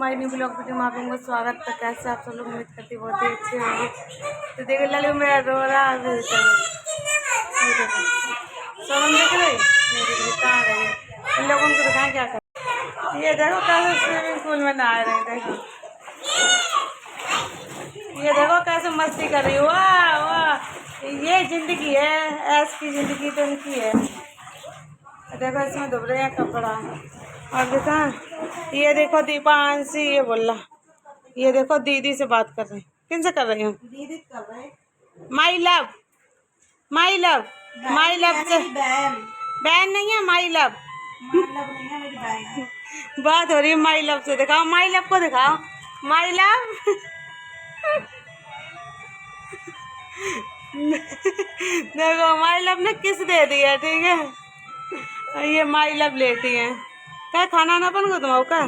हमारी new blog video में आप लोगों का स्वागत है। कैसे आप सब लोग उम्मीद करती बहुत ही अच्छे होंगे। तो देखो लल्लू मेरा रो रहा है। सोनम देख रही कहाँ रही है, इन लोगों को दिखाएं क्या कर। ये देखो कैसे स्विमिंग पूल में नहा रहे हैं। देखो ये देखो कैसे मस्ती कर रही है। वाह वाह, ये जिंदगी है, ऐस की जिंदगी तो इनकी है। देखो इसमें धुब रहे हैं कपड़ा। और देखा ये देखो दीपांशी, ये बोला ये देखो दीदी से बात कर रही। किन से कर रही हूँ? दीदी कर रहे। My love, my love, my love से बहन नहीं है, माई लव नहीं है, मेरी बहन है। बात हो रही है माई लव से। दिखाओ माई लव को, दिखाओ माई लव। देखो माई लव ने किस दे दिया, ठीक है। ये माई लव लेटी है। क्या खाना ना बन गो तुम का?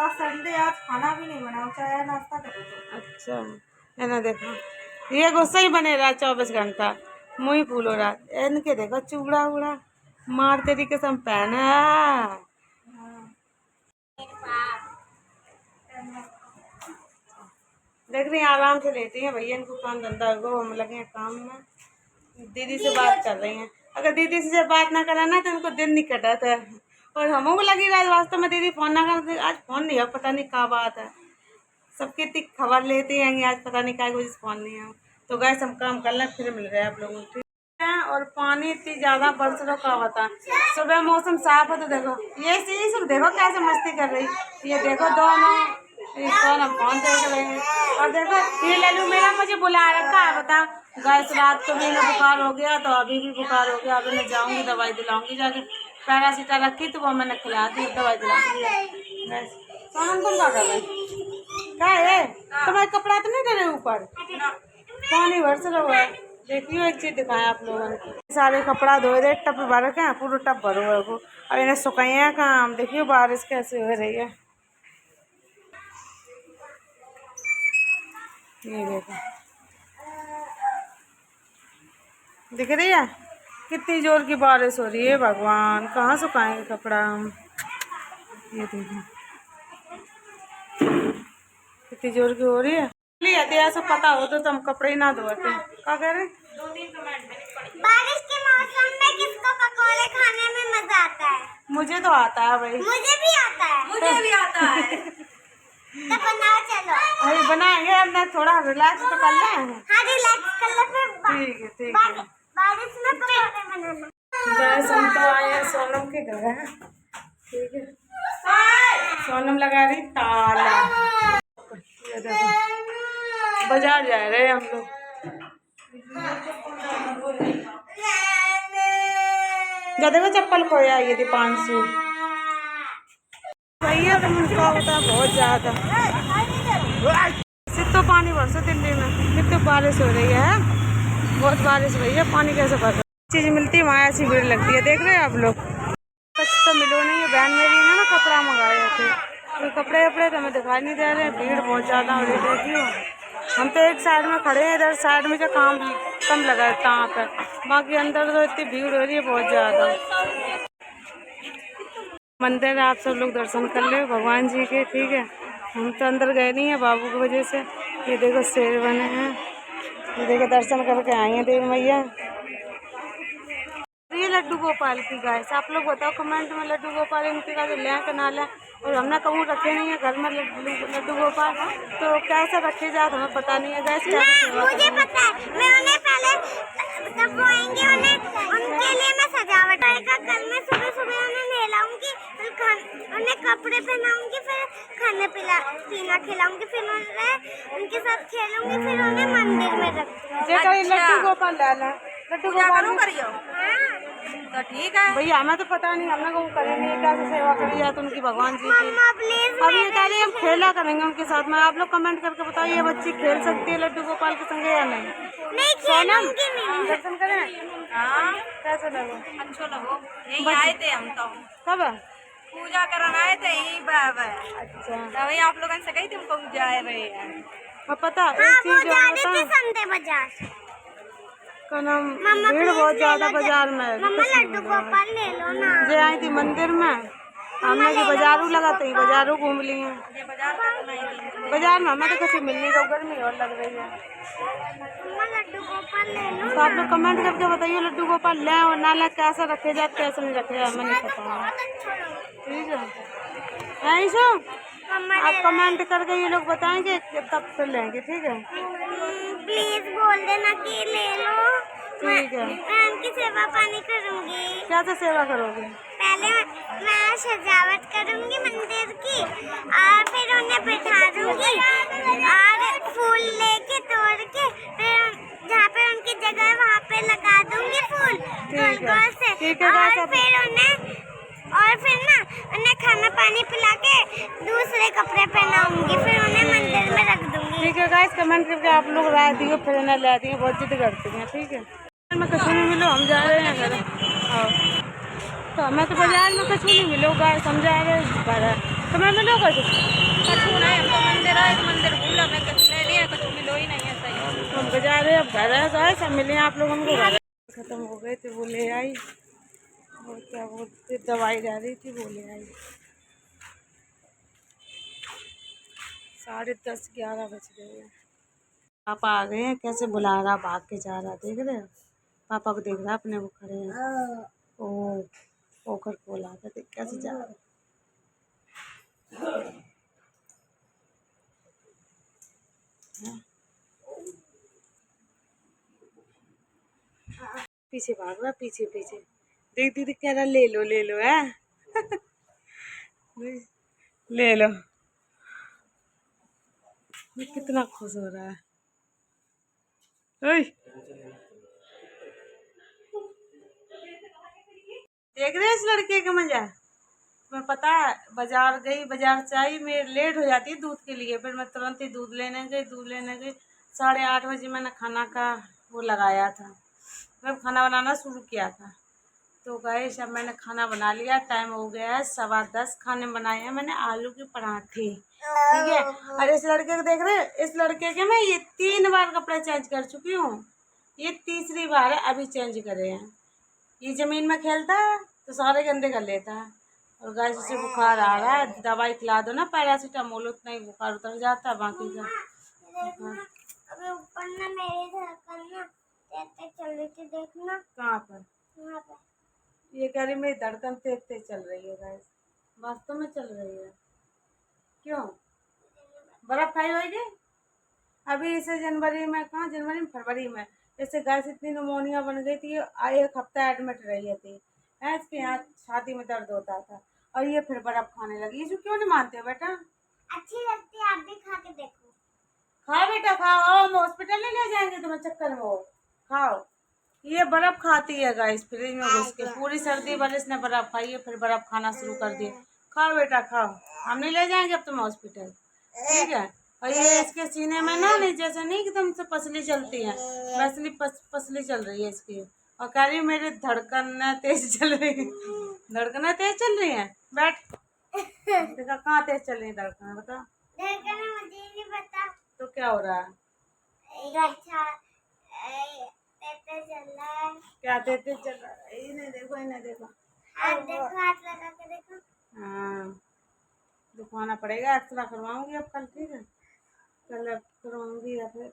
और संडे आज खाना भी नहीं बनाओ, चाय नाश्ता करो। अच्छा है ना, देखो ये गुस्सा ही बने रहा 24 घंटा, मुँह ही फूल हो रहा। इनके देखो चूड़ा उड़ा मार तरीके से हम पहने। देख रही आराम से लेती हैं भैया, इनको काम धंधा हो, हम लगे हैं काम में। दीदी से बात कर रही हैं। अगर दीदी से बात ना करा ना तो इनको दिन नहीं कटा था। और हमों को लगी आज वास्तव में दीदी फोन ना कर, आज फोन नहीं है, पता नहीं क्या बात है। सबकी इतनी खबर लेती हैं, आज पता नहीं क्या वजह से फोन नहीं है। तो गैस हम काम कर लें, फिर मिल रहे हैं आप लोगों को, ठीक है। और पानी इतनी ज़्यादा बरस रहा, क्या बता। सुबह मौसम साफ है तो देखो ये सब देखो कैसे मस्ती कर रही। ये देखो दोनों फोन देख रहे हैं। और देखो ये लल्लू मेरा मुझे बुला रखा है, बता। गैस रात को भी बुखार हो गया, तो अभी भी बुखार हो गया। अभी मैं जाऊँगी दवाई दिलाऊंगी जाके। पैरासीटा रखी तो वो मैंने खिला दी, दवाई दिलाऊंगी। सोनम तुम क्या कर रहे क्या है? तुम्हारे कपड़ा तो नहीं धरे ऊपर, पानी भर से हुआ है। देखियो एक चीज दिखाएं आप लोगों को, सारे कपड़ा धोए दे, टप भर के पूरा टप भरो है वो। अब इन्हें सुखाइए काम। देखियो बारिश कैसे हो रही है, ये देखो दिख रही है कितनी जोर की बारिश हो रही है। भगवान कहाँ सुखाएंगे कपड़ा हम। ये देखो कितनी जोर की हो रही है। यदि ऐसा पता हो तो हम कपड़े ही ना धोते। क्या कह रहे? बारिश के मौसम में किसको पकौड़े खाने में मजा आता है? मुझे तो आता है भाई, मुझे भी आता है, मुझे भी आता है। तो बनाओ चलो। अरे बनाएंगे, अब ना थोड़ा रिलैक्स तो कर ले। हाँ रिलैक्स कर ले फिर। ठीक है ठीक है। बारिश में पकौड़े बनाना। गैस हम तो आए हैं सोनम के घर है, ठीक है। सोनम लगा रही ताला। ये देखो बाजार जा रहे हैं हम लोग। देखो चप्पल खोया ये दीपांशु भैया, तो मुझको होता बहुत ज्यादा। सिर्फ तो पानी बरसो दिल्ली में, कितनी बारिश हो रही है, बहुत बारिश हुई है। पानी कैसे भर चीज मिलती है वहाँ ऐसी भीड़ लगती है। देख रहे हैं आप लोग, कुछ तो मिलो नहीं है। बहन मेरी ने ना कपड़ा मंगाए थे, तो कपड़े वपड़े तो हमें दिखाई नहीं दे रहे। भीड़ बहुत ज़्यादा हो रही है। देखियो हम तो एक साइड में खड़े हैं, इधर साइड में जो काम कम लगा है वहाँ पर, बाकी अंदर तो इतनी भीड़ हो रही है बहुत ज़्यादा। मंदिर आप सब लोग दर्शन कर ले भगवान जी के, ठीक है। हम तो अंदर गए नहीं है बाबू की वजह से। ये देखो शेर बने हैं, ये देखो दर्शन करके आई हैं देवी मैया। ये लड्डू गोपाल की गाय, आप लोग बताओ कमेंट में लड्डू गोपाल इनके का लें कि ना लें। और हमने कहूँ रखे नहीं है घर में लड्डू गोपाल, तो कैसे रखे जाए हमें पता नहीं है। गैस मुझे पता है, मैं उन्हें पहले जब वो आएंगे उनके लिए मैं सजावट करेगा। कल मैं सुबह सुबह उन्हें नहलाऊंगी, उन्हें कपड़े पहनाऊंगी, फिर खाना पीना खिलाऊंगी, फिर उनके साथ खेलूंगी, फिर उन्हें मंदिर में रखूंगी। लड्डू गोपाल डाला, लड्डू गोपाल करियो तो ठीक है भैया, हमें तो पता नहीं, हमने कहीं करी नहीं कैसे सेवा करी जाए तो उनकी भगवान जी की। अब ये कह रही हम खेला करेंगे उनके साथ में। आप लोग कमेंट करके बताओ ये बच्ची खेल सकती है लड्डू गोपाल के संगे या नहीं? सोनम दर्शन करें? हाँ कैसे लगो? अच्छो लगो। यही आए थे हम तो, कब? पूजा करने आए थे यही बाबा। अच्छा तभी आप लोगों से कही तुमको जा रहे हैं। पता एक चीज संडे बाजार का नाम, भीड़ बहुत ज्यादा बाजार में। मम्मा लड्डू गोपाल ले लो ना। जे आई थी मंदिर में हमने जो बाजारू लगा तो ही बाजारू घूम ली हैं। ये बाजार का तो नहीं दिन बाजार में हमें तो कुछ मिल नहीं रहा, गर्मी और लग रही है। मम्मा लड्डू गोपाल ले लो। तो आप लोग कमेंट करके बताइए लड्डू गोपाल लें और ना लें, कैसे रखे जाते कैसे नहीं रखे जाते, हमें नहीं पता है। ठीक है ईशु, मम्मा आप कमेंट करके ये लोग बताएंगे तब फिर लेंगे। ठीक है प्लीज बोल देना कि ले लो। ठीक है। मैं उनकी सेवा पानी करूंगी। क्या से सेवा करोगे? पहले मैं सजावट करूंगी मंदिर की और फिर उन्हें बिठा दूंगी और फूल लेके तोड़ के फिर जहाँ पे उनकी जगह है वहाँ पे लगा दूंगी फूल गोल-गोल से। ठीक है और फिर ना उन्हें खाना पानी पिला के दूसरे कपड़े पहनाऊंगी, फिर उन्हें मंदिर में रख दूंगी। ठीक है गाइस, कमेंट करके आप लोग राय दिए, फिर ना ला दिए, बहुत जिद करती हैं। ठीक है मैं कुछ नहीं मिलो, हम जा रहे हैं घर। हाँ तो हमें तो बाजार में कुछ नहीं मिलो गाइस, हम जा रहे हैं घर। तो मैं मिलो कुछ कछु नहीं, हम तो मंदिर आए तो मंदिर भूला, मैं कुछ ले लिया, कुछ मिलो ही नहीं है। सही हम बाजार है, अब घर है गाइस, हम मिले आप लोग हमको। घर खत्म हो गए थे, वो ले आई, और क्या बोलते दवाई जा रही थी वो ले आई। 10:30-11 बज गए हैं। पापा आ गए हैं, कैसे बुला रहा, भाग के जा रहा, देख रहे हो? पापा को देख रहा अपने, वो खड़े हैं। ओ पोखर खोला था, देख कैसे जा रहा। पीछे भाग रहा, पीछे पीछे देख, दीदी कह रहा ले लो है। ले लो, ये कितना खुश हो रहा है। ओए देख रहे इस लड़के का मजा। तुम्हें पता है बाजार गई, बाजार से आई, मैं लेट हो जाती है दूध के लिए, फिर मैं तुरंत ही दूध लेने गई। 8:30 बजे मैंने खाना का वो लगाया था, मैं खाना बनाना शुरू किया था। तो गाइस अब मैंने खाना बना लिया, टाइम हो गया है 10:15। खाने बनाए हैं मैंने आलू के पराठे। ठीक है, और इस लड़के को देख रहे हैं, इस लड़के के मैं ये 3 बार कपड़े चेंज कर चुकी हूँ, ये तीसरी बार है अभी चेंज करे हैं। ये जमीन में खेलता है तो सारे गंदे कर लेता है। और गाइस उसे बुखार आ रहा है, दवाई खिला दो ना पैरासीटामोल, उतना ही बुखार उतर जाता है, बाकी का अबे ऊपर ना मेरे धड़कन ना तेज चल रही थी, देखना। कहाँ पर? यहाँ पे। ये कह रही मेरी धड़कन तेज तेज चल रही है गाइस, वास्तव में चल रही है। क्यों? बर्फ खाई होगी अभी इसे जनवरी में, कहाँ जनवरी में, फरवरी में इससे गैस इतनी निमोनिया बन गई थी, 1 हफ्ता एडमिट रही थी। इसके यहाँ छाती में दर्द होता था, और ये फिर बर्फ खाने लगी। ये जो क्यों नहीं मानते हो बेटा? अच्छी लगती है, आप भी खा के देखो। खाओ बेटा खाओ, हम हॉस्पिटल नहीं ले जाएंगे तुम्हें चक्कर में, हो खाओ। ये बर्फ खाती है गाइस, फ्रिज में घुस के पूरी सर्दी भर इसने बर्फ खाई है, फिर बर्फ खाना शुरू कर दिया। खाओ बेटा खाओ, हम नहीं ले जाएंगे अब तुम्हें हॉस्पिटल। ठीक है, और ये इसके सीने में ना नहीं, जैसे नहीं एकदम से पसली चलती है, वैसे पसली चल रही है इसकी। और कह रही मेरी धड़कन तेज चल रही है। धड़कन तेज चल रही है, बैठ देखा कहाँ तेज चल रही है धड़कन, बता। धड़कन मुझे नहीं पता। तो क्या हो रहा है? अच्छा तेज चल रहा है। क्या तेज चल रहा है? इन्हें देखो, इन्हें देखो, हाथ देखो, हाथ लगा के देखो। हाँ दिखवाना पड़ेगा, एक्सरा करवाऊंगी अब कल। ठीक है कल अब करवाऊंगी, या फिर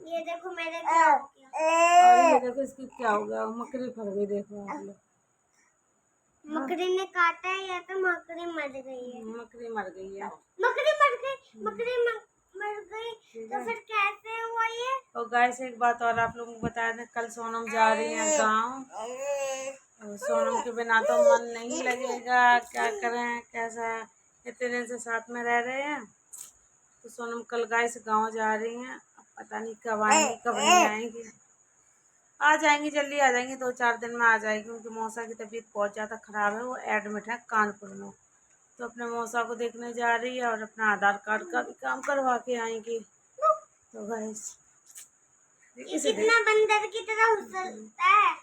ये देखो मेरे क्या हो गया। और ये देखो इसकी क्या हो गया, मकड़ी फर गई, देखो आप लोग। मकड़ी ने काटा है या तो मकड़ी मर गई है। मकड़ी मर गई है। मकड़ी मर गई, मर गई तो फिर कैसे हुआ ये? और गाइस एक बात और आप लोगों को बता दें, कल सोनम जा रही है गांव, और सोनम के बिना तो मन नहीं लगेगा, क्या करें कैसा, इतने दिन से साथ में रह रहे हैं। तो सोनम कल गाइस गांव जा रही हैं, अब पता नहीं कब आएंगी कब नहीं आएंगी। आ जाएंगी, जल्दी आ जाएंगी, 2-4 दिन में आ जाएगी। उनकी मौसा की तबीयत बहुत ज़्यादा ख़राब है, वो एडमिट है कानपुर में, तो अपने मौसा को देखने जा रही है और अपना आधार कार्ड का भी काम करवा के आएंगी। तो गाइस कितना बंदर की तरह उछलता है।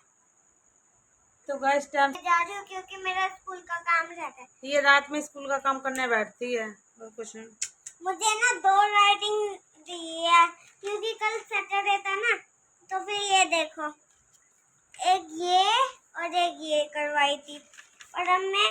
तो गाइस टाइम जा रही हूँ क्योंकि मेरा स्कूल का काम रहता है। ये रात में स्कूल का काम करने बैठती है और कुछ नहीं। मुझे ना 2 राइटिंग दी है क्योंकि कल सैटरडे था ना, तो फिर ये देखो, एक ये और एक ये करवाई थी, और अब मैं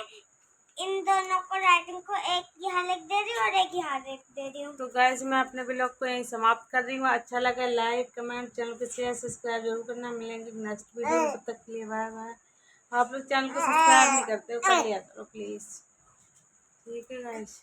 इन दोनों को राइटिंग को एक यहाँ लिख दे रही हूँ और एक यहाँ लिख दे रही हूँ। तो गाइस मैं अपने ब्लॉग को यहीं समाप्त कर रही हूँ। अच्छा लगा लाइक कमेंट, चैनल को शेयर सब्सक्राइब जरूर करना। मिलेंगे नेक्स्ट वीडियो में, तब तक के लिए बाय बाय। आप लोग चैनल को सब्सक्राइब नहीं करते हो, कर लिया करो प्लीज़। ठीक है गाइस।